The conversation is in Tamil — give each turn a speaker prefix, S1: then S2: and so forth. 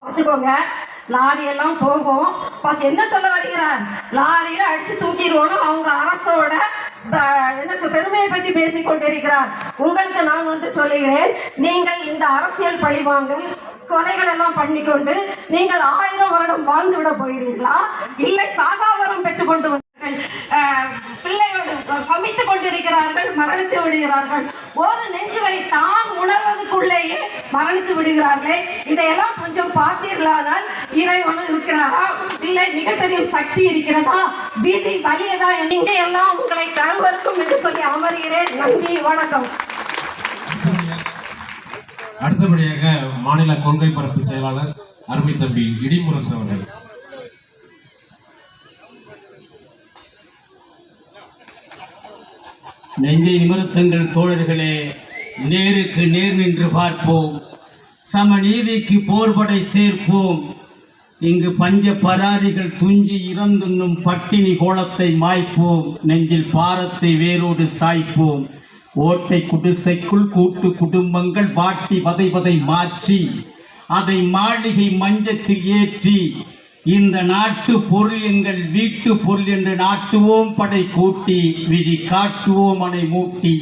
S1: பார்த்துக்கோங்க. லாரி எல்லாம் போகும். பார்த்து என்ன சொல்ல வருகிறார்? லாரியில அடிச்சு தூக்கிடுவோம். அவங்க அரசோட என்ன பெருமையை பற்றி பேசிக் கொண்டிருக்கிறார். உங்களுக்கு நான் வந்து சொல்லுகிறேன், நீங்கள் இந்த அரசியல் பழிவாங்கல் கொலைகள் எல்லாம் பண்ணிக்கொண்டு நீங்கள் 1000 வருடம் வாழ்ந்து விட போகிறீர்களா? இல்லை சாகாவரம் பெற்றுக்கொண்டு பிள்ளையோடு சமைத்துக் கொண்டிருக்கிறார்கள், மரணித்து விடுகிறார்கள். ஒரு நெஞ்சுவரை தான் உணர்வதற்குள்ளேயே மரணித்து விடுகிறார்களே. இதையெல்லாம் கொஞ்சம் பார்த்தீர்களானால் இறைவன் இருக்கிறாரா? இல்லை மிகப்பெரிய சக்தி இருக்கிறதா? வீதி வலியதா? எங்கே எல்லாம் உங்களை கருவருக்கும் என்று சொல்லி அமர்கிறேன். நன்றி, வணக்கம்.
S2: அடுத்தபடியாக மாநில கொள்கை பரப்பு செயலாளர் அருமை தம்பி இடிமுரசு அவர்கள்.
S3: நெஞ்சை நிமிர்த்துங்கள் தோழர்களே, நேருக்கு நேர் நின்று பார்ப்போம், சமநீதிக்கு போர்படை சேர்ப்போம். இங்கு பஞ்ச பராதிகள் துஞ்சி இறந்துண்ணும் பட்டினி கோலத்தை மாய்ப்போம், நெஞ்சில் பாரத்தை வேரோடு சாய்ப்போம். ஓட்டை குடிசைக்குள் கூட்டு குடும்பங்கள் வாட்டி வதை மாற்றி அதை மாளிகை மஞ்சத்தில் ஏற்றி இந்த நாட்டு பொருள் எங்கள் வீட்டு பொருள் என்று நாட்டுவோம் படை கூட்டி விழி காட்டுவோம் அணை மூட்டி